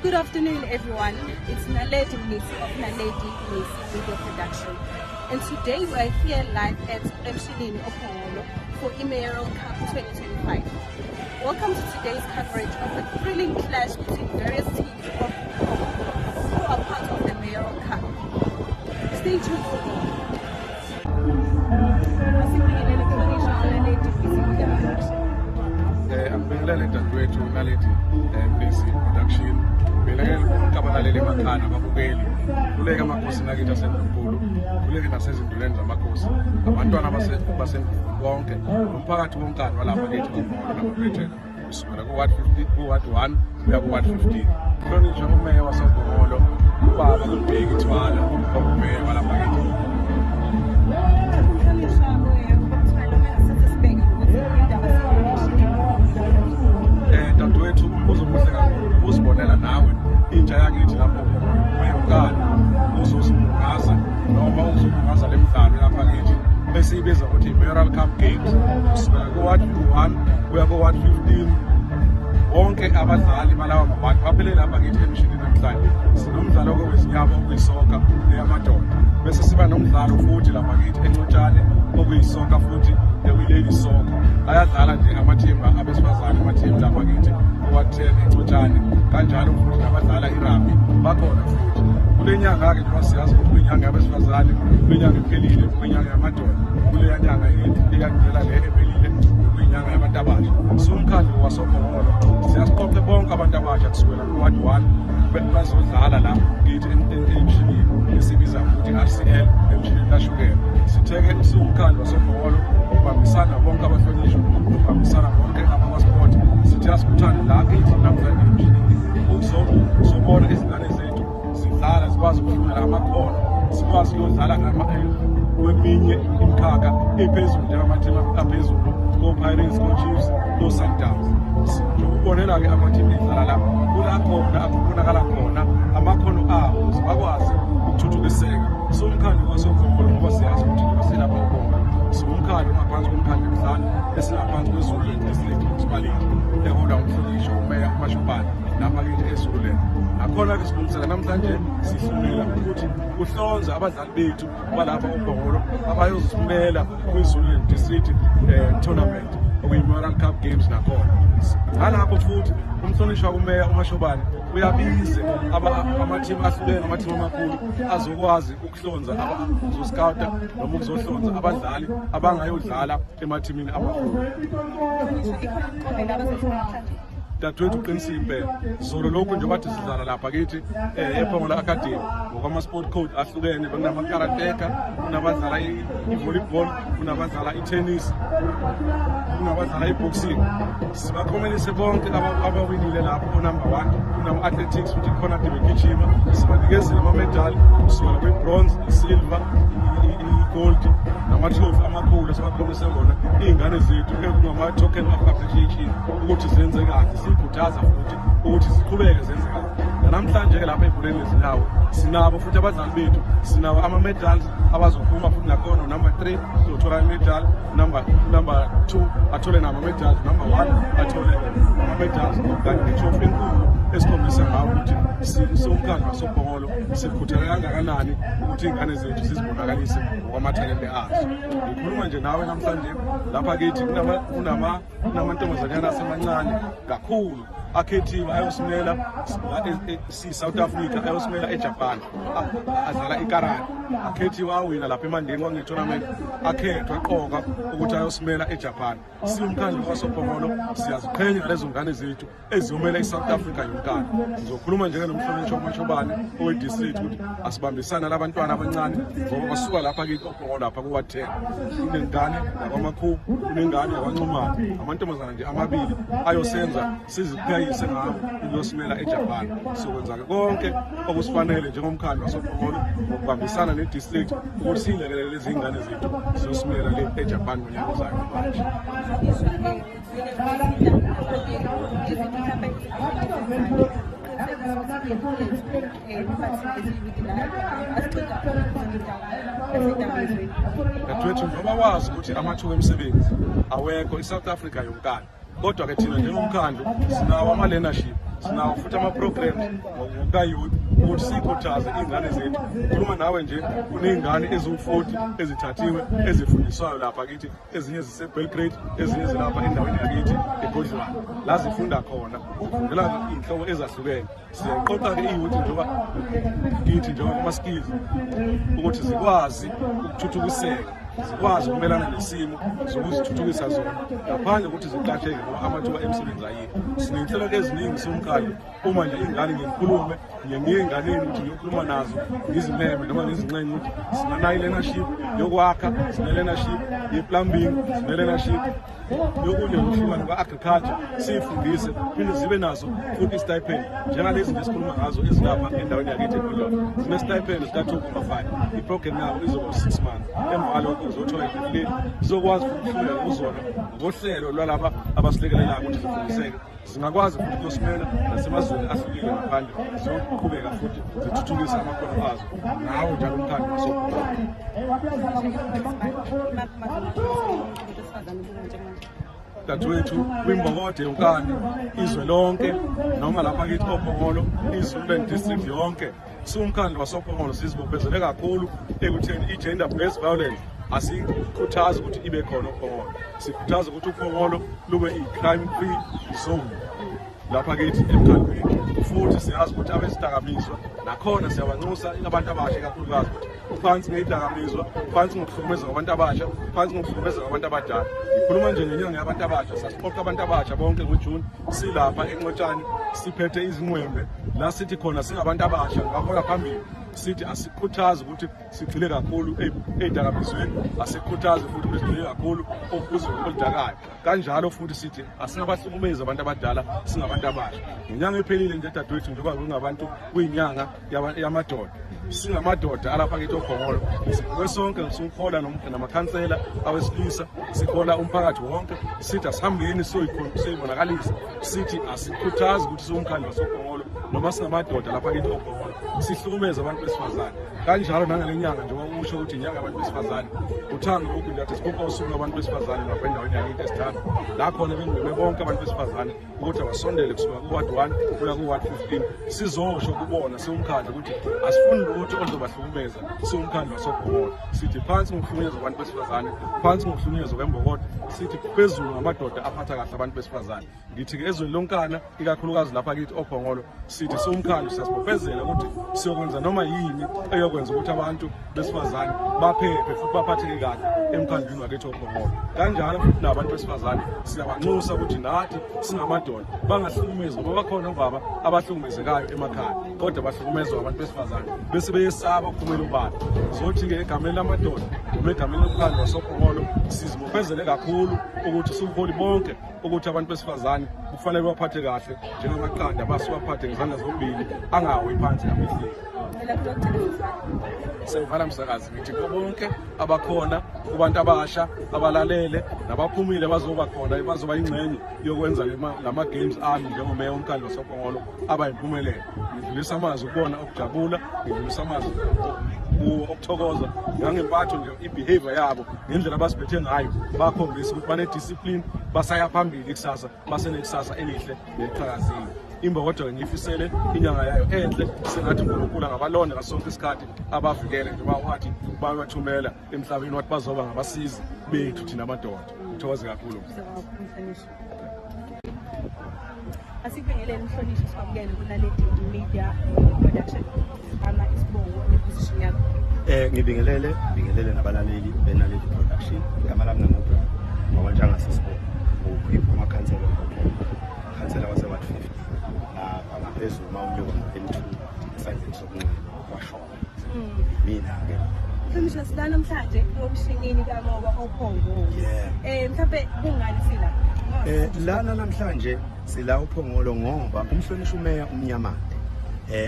Good afternoon, everyone. It's Naledi Mnisi of Naledi Mnisi Media Production. And today we are here live at Emshilini Opoholo for Mayoral Cup 2025. Welcome to today's coverage of the thrilling clash between various teams who are part of the Mayoral Cup. Stay tuned for more. Angibingelele dadewethu Naledi Mnisi Production. Kabalaleli emakhaya ababukeli kuleke amakhosi nakithi asenkulu kuleke nasezinduleni zamakhosi abantwana bonke umphakathi wonkana walapha kithi kwaBhola kusukela ku-Ward 50 ku-Ward 1 kuya ku-Ward 15. Hlonishwa umeya waseBhola ubaba uBheki Thwala umeya walapha kithi. Dadewethu uzomuhle kakhulu uzibonela nawe intsha yakithi lapho uyonkana uzosibungaza noma uzobungaza le mdlalo lapha kithi besiyibiza ukuthi i-Mayoral Cup Games kusukela ku-Ward 1 kuya ku-Ward 15. Wonke abadlali balawa mabantu baphele lapha kithi emshini namhlanje. Sinomdlalo okwezinyama okuyisoka eyamadoda bese siba nomdlalo futhi lapha kithi encotshane okuyisoka futhi ewi-lady soccer. Ayadlala nje amathimba abesifazane amathimba lapha kithi ku-Ward 10 encotshane kanjalo futhi nabadlala irugby bakhona futhi. Kule nyanga-ke njengoba siyazi ukuthi kuyinyanga yabesifazane, kuyinyanga ephelile, kuyinyanga yamadoda, kule nyanga eyadlula le ephelile kuyinyanga yabantu abasha. Siwumkhandlu waseBhola siyasiqoqe bonke abantu abasha kusukela ku-Ward 1 bazodlala la kithi emshinini esibiza ukuthi RCL emshinini kashukela. Sitheke siwumkhandlu waseBhola ukubambisana bonke abahlonishwa, ukubambisana bonke abakwasport. Sithi asikuthande la kithi namhlanje emshinini ukuzobona izingane zethu zidlala zikwazi ukudlula amakhono, sikwazi ukudlala kweminye imikhakha ephezulu njengamathimba aphezulu ko-Pirates, ko-Chiefs, ko-Sundowns. Ukubonela-ke amathimu edlala lapha kula khona akubonakala khona amakhono abo bakwazi ukuthuthukiseka. Siwumkhandlu waseBhola ngoba siyazi ukuthi silapha eBhola siwumkhandlu ngaphansi komkhandlu emhlane esingaphansi kweZululand District Municipality ehola umhlonishwa umeya uMashobane lapha kithi eZululand. Nakhona-ke silungisela namhlanje sihlomela ukuthi kuhlonze abadlali bethu balapha eBhola abayozisimela kwiZululand District Tournament okuyi-Mayoral Cup Games. Nakhona ngalapho futhi umhlonishwa kumeya uMashobane uyabize amathimu ahlukene, amathimu amakhulu azokwazi ukuhlonza abazoskawuta noma ukuzohlonza abadlali abangayodlala emathimini amakhulu. Dadewethu uqinisile impela zolo lokhu nje bathi sidlala lapha kithi ePhomola Academy ngokwama-sport code ahlukene. Kunamakarateka, kunabadlala i-volleyball, kunabadlala i-tennis, kunabadlala i-boxing. Sibakhomelise bonke abawinile lapho o-number 1 kunama-athletics futhi khona kade begijima. Sibanikezela ama-medali kusukela kwi-bronze, i-silver, i-gold nama-trophy amakhulu esibakhomelise ngona iy'ngane zethu ekungama-token of appreciation ukuthi zenze kahle. Sikhuthaza futhi ukuthi ziqhubeke zenze kahle. Namhlanje-ke lapha ebholeni lezinyawo sinabo futhi abadlali bethu, sinabo ama-medals abazophuma futhi nakhona number 3 uzothola i-medal, number 2 athole nama-medals, number 1 athole ama-medals kanti ne-trophy enkulu esikhombisa ngawo ukuthi siwumkhandlu waseBhola sikhuthele kangakanani ukuthi iy'ngane zethu sizibonakalise ngokwamathalente azo. Ngikhuluma nje nawe namhlanje lapha kithi kunamantombazanyana asemancane kakhulu akhethiwe ayosimela South Africa, ayosimela eJapan adlala ikarate. Akhethiwe awina lapha eMandeni wange-tournament akhethwa qoka ukuthi ayosimela eJapan. Siwumkhandlu waseBhola siyaziqhenya ngalezo ngane zethu eziyomela iSouth Africa yonkana. Ngizokhuluma njengenomhlonishwa uMashobane owe-district ukuthi asibambisana labantwana abancane ngoba basuka lapha kithi eBhola lapha ku-Ward 10. Kunengane yakwaMakhubu, kunengane yakwaNcumane, amantombazana nje amabili ayosenza siziqhayise ngabo ukuyosimela eJapan. Sokwenza konke okusifanele njengomkhandlu waseBhola ngokubambisana ne-district ukuthi siyilekelele lezi ngane zethu ziyosimela le eJapan ngonyaka ozayo manje. Dadewethu ngoba wazi ukuthi amathuba emisebenzi awekho iSouth Africa yonkana, kodwa ke thina njengomkhandlu sinawo ama-learnership, sinawo futhi ama-programs ngokayouth ukuthi sikhuthaze iy'ngane zethu. Khuluma nawe nje kuney'ngane eziwu-40 ezithathiwe ezifundiswayo lapha kithi, ezinye zise-Belgrade, ezinye zilapha endaweni yakithi eGodlwane la zifunda khona, zifundela iy'nhlobo ezahlukene. Siyayiqoqa-ke iyouth njengoba kithi njengoba ama-skills ukuthi zikwazi ukuthuthukiseka, zikwazi ukumelana nesimo zokuzithuthukisa zona ngaphandle ukuthi ziqasheke ngoba amathuba emisebenzi ayikho. Siney'nhlelo eziningi somkhandlu, uma nje ingane ngikhulume ngiy'nganeni ukuthi ngiyokhuluma nazo ngizimeme noma ngizinxenye ukuthi sina-learnership yokwakha, sine-learnership ye-plumbing, sine-learnership yokunye ukuhlukana kwa-agriculture, siyifundise phinde zibe nazo futhi i-stipend njengalezi nje sikhuluma ngazo ezilapha endaweni yakithi eGodlwane. Sine-stipend sika-2.5, iprogram yabo izoba 6 months. Emva kwalokho zothola i-degree, zizokwazi ukufunda kuzona ngohlelo lwalaba abasilekelelayo ukuthi zifundiseke, zingakwazi futhi ukuyosimela nasemazweni ahlukile ngaphandle, ziyoqhubeka futhi zithuthukise amakhono azo. Nawo njalo umkhandlu wasokhona. Dadewethu kwimbokode yonkana izwe lonke noma lapha kithi oPhongolo, iZululand district yonke, siwumkhandlu wasoPhongolo sizibophezele kakhulu ekutheni i-gender based violence asikhuthazi ukuthi ibe khona oPhongolo. Sikhuthaza ukuthi uPhongolo lube i-crime free zone lapha kithi emkhandlweni. Futhi siyazi ukuthi abezidakamizwa nakhona siyabanxusa abantu abasha kakhulukazi ukuthi phansi ngeyidakamizwa, phansi ngokuhlukumeza ngabantu abasha, phansi ngokuhlukumeza ngabantu abadala. Ngikhuluma nje ngenyanga yabantu abasha, sasiqoqa abantu abasha bonke ngoJuni, silapha eNqotshane siphethe izinqwembe la sithi khona singabantu abasha ngahola phambili sithi asikhuthaze ukuthi sigxile kakhulu ey'dakamizweni, asikhuthaze futhi ukuthi sigxile kakhulu okuzweni oludakayo. Kanjalo futhi sithi asingabahlukumezi abantu abadala singabantu abasha. Ngenyanga ephelile nje dadewethu njengoba kungabantu kuyinyanga yamadoda, singamadoda alapha kithi oPhongolo, sibuke sonke sihola namakhansela awesilisa, sihola umphakathi wonke, sithi asihambeni siyoyibonakalisa, sithi asikhuthaze ukuthi siwumkhandlu wasoPhongolo noma singamadoda lapha kithi oPhongolo sihlukumeze abantu besifazane. Kanjalo nangale nyanga njengoba usho ukuthi inyanga yabantu besifazane, uthando lokhu nje sikhupha usuku lwabantu besifazane lapha endaweni yakithi esithathu, la khona bengcwele bonke abantu besifazane ukuthi abasondele kusuka ku-ward 1 kuya ku-ward 15, sizosho kubona siwumkhandlu ukuthi asifuni lutho oluzobahlukumeza. Siwumkhandlu wasoPhongolo, sithi phansi ngokuhlukunyezwa kwabantu besifazane, phansi ngokuhlukunyezwa kwembokode, sithi phezulu ngamadoda aphatha kahle abantu besifazane. Ngithi-ke ezweni lonkana ikakhulukazi lapha kithi oPhongolo, sithi siwumkhandlu siyasibophezela ukuthi siyokwenza noma yini eyokwenza ukuthi abantu besifazane baphephe futhi baphatheke kahle emkhandlwini wakithi oPhongolo. Kanjalo futhi nabantu besifazane siyabanxusa ukuthi nathi singamadoda bangahlukumezi ngoba bakhona obaba abahlukumezekayo emakhaya kodwa bahlukumezwa abantu besifazane bese beyesaba ukuphumela ubaba. Zothi-ke egameni lamadoda noma egameni lomkhandlu wasoPhongolo sizibophezele kakhulu ukuthi siwuholi bonke ukuthi abantu besifazane kufanele baphathe kahle njengamaqanda basiwaphathe ngezandla zombili, angawi phansi ngamehlo. Seyivala msakazi ngithi bonke abakhona kubantu abasha abalalele nabaphumile bazoba khona bazoba ingxenye yokwenza lama games ami njengomeya womkhandlu wasoPhongolo abayimpumelelo. Ngidlulisa amazwi ukubona ukujabula, ngidlulisa amazwi ukuthokoza ngangempatho nje i-behavior yabo ngendlela abasiphethe ngayo, bakhombisa ukuthi bane-discipline, basaya phambili kusasa, basenekusasa elihle neliqhakazile. Imbokode ngiyifisele inyanga yayo enhle, sengathi uNkulunkulu ngabalonda ngasonke isikhathi abavikele njengoba wathi bayathumela emhlabeni wathi bazoba ngabasizi bethu thina amadoda. Ngithokoze kakhulu. Asibingelele umhlonishwa sikwamukele kuNaledi Media Production ama isibongo neposition yakho. Ngibingelele nabalaleli beNaledi Production. Igama lami ngamuthi Mawalanga Sisibongo, ukhipha amakhansela khansela wase-Ward 50 lapha ngaphezulu mawuyoba ngo-N2 esandleni sokunxele kwashona. Mina-ke Mhlonishwa sila namhlanje emshinini kamoba oPhongolo. Mhlawumbe kungani sila? Lana namhlanje sila uPhongolo ngoba umhlonishwa umeya uMnyamande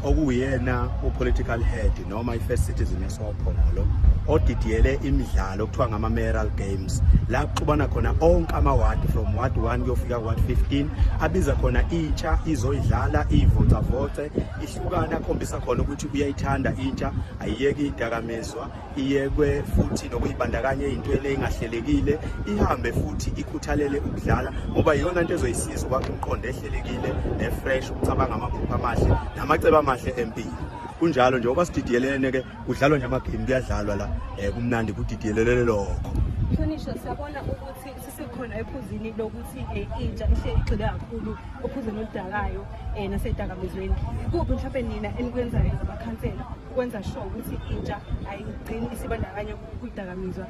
okuyena u-political head noma i-first citizen yasophongolo odidiyele imidlalo okuthiwa ngama-mayoral games la kuxubana khona onke amawadi from ward 1 kuyofika ward 15 abiza khona intsha izoyidlala ivotavote ihlukana akhombisa khona ukuthi uyayithanda intsha ayiyeke idakamizwa iyekwe futhi nokuyibandakanya ey'ntweni ey'ngahlelekile ihambe futhi ikhuthalele ukudlala ngoba iyona nto ezoyisiza ukwakha umqondo ehlelekile ne-fresh ukucabanga amaphupho amahle namacebo amahle empilo kunjalo njengoba sididiyelene-ke kudlalwa nje amagame kuyadlalwa la kumnandi kudidiyelelele lokho. Mhlonishwa, siyabona ukuthi sisekhona ephuzini lokuthi intsha igxile kakhulu ophuzeni oludakayo nasedakamizweni. Kuphi mhlawumbe nina enikwenzayo ngamakhansela ukwenza sure ukuthi intsha ayigcini isibandakanya kwidakamizwa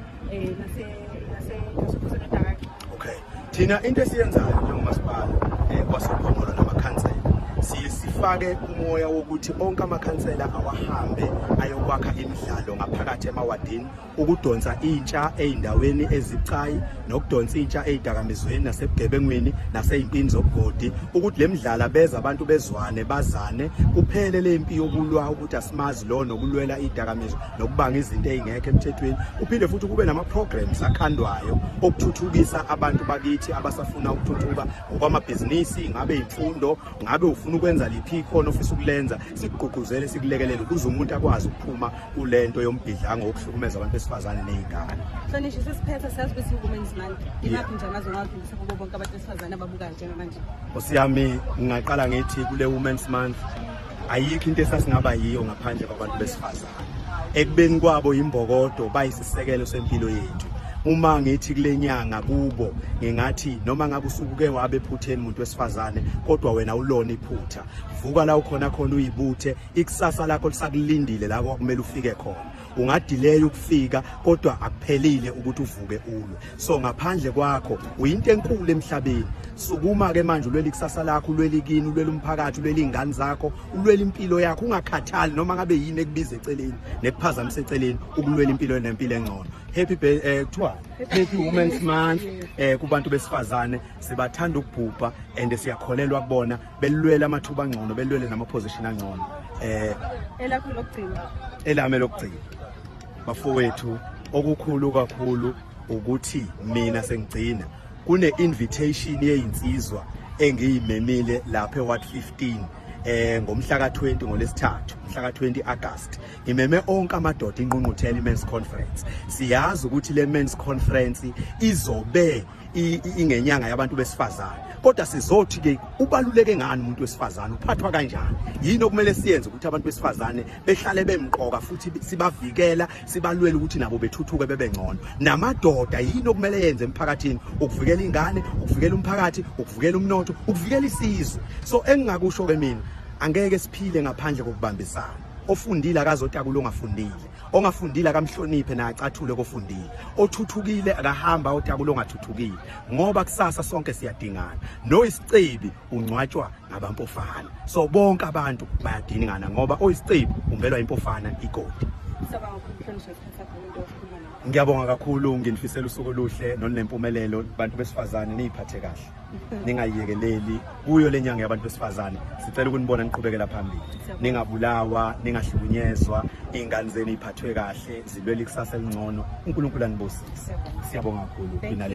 nasephuzeni oludakayo? Okay, thina into esiyenzayo njengomasipala kwasophongolo namakhansela siye sifake umoya wokuthi onke amakhansela awahambe ayokwakha imidlalo ngaphakathi emawadini ukudonsa intsha ey'ndaweni ezicayi nokudonsa intsha ey'dakamizweni nasebugebengwini nasey'mpini zobugodi ukuthi le midlalo beza abantu bezwane bazane kuphele le mpi yokulwa ukuthi asimazi lo nokulwela idakamizwa nokubanga izinto ey'ngekho emthethweni uphinde futhi kube nama-programs akhandwayo okuthuthukisa abantu bakithi abasafuna ukuthuthuka ngokwamabhizinisi ngabe imfundo ngabe ufuna ukwenza liphi ikhono ofisa ukulenza sikugqugquzele sikulekelele ukuze umuntu akwazi ukuphuma kulento yombhidlango wokuhlukumeza abantu besifazane ney'ngane. Mhlonishwa, sesiphethe sazi ukuthi i-Women's Month imaphi nje amazo ongadlulisa kubo bonke abantu besifazane ababukayo njengamanje? Nkosi yami ngingaqala ngithi kule Women's Month ayikho into esasingaba yiyo ngaphandle kwabantu besifazane ekubeni kwabo imbokodo bayisisekelo sempilo yethu. Uma ngithi kule nyanga kubo ngingathi noma ngabe usukuke wabe ephutheni umuntu wesifazane kodwa wena ulona iphutha vuka la ukhona khona uyibuthe ikusasa lakho lisakulindile la kumele ufike khona ungadileya ukufika kodwa akuphelile ukuthi uvuke ulwe so ngaphandle kwakho uyinto enkulu emhlabeni sukuma ke manje ulwela ikusasa lakho ulwela ikini ulwela umphakathi ulwela ingane zakho ulwela impilo yakho ungakhathali noma ngabe yini ekubiza eceleni nekuphazamisa eceleni ukulwela impilo nempilo engcono. Happy Women's Month kubantu besifazane sibathanda ukubhubha and siyakholelwa kubona belulwela amathuba angcono belulwele nama-position angcono. Elami lokugcina bafowethu okukhulu kakhulu ukuthi mina sengigcina kune-invitation yeyinsizwa engiyimemile lapha eWard 15 ngomhla ka-20 ngolesithathu mhla ka-20 August ngimeme onke amadoda inqungquthela i-Men's Conference. Siyazi ukuthi le Men's Conference izobe ingenyanga yabantu besifazane kodwa sizothi-ke ubaluleke ngani umuntu wesifazane uphathwa kanjani yini okumele siyenze ukuthi abantu besifazane behlale bemqoka futhi sibavikela sibalwele ukuthi nabo bethuthuke bebe ngcono namadoda yini okumele yenze emphakathini ukuvikela ingane ukuvikela umphakathi ukuvikela umnotho ukuvikela isizwe. So engingakusho-ke mina angeke siphile ngaphandle kokubambisana ofundile akazotakula ongafundile akamhloniphe naye acathule kofundile othuthukile akahamba otakula ongathuthukile ngoba kusasa sonke siyadingana noyisicebi ungcwatshwa ngabampofana so bonke abantu bayadingana ngoba oyisicebi umbelwa impofana igodi. Ngiyabonga kakhulu nginifisela usuku oluhle nolunempumelelo bantu besifazane niyiphathe kahle ningayiyekeleli kuyo le nyanga yabantu besifazane sicela ukunibona niqhubekela phambili ningabulawa ningahlukunyezwa ingane zenu iphathwe kahle zilwela ikusasa elingcono uNkulunkulu anibusise. Siyabonga kakhulu.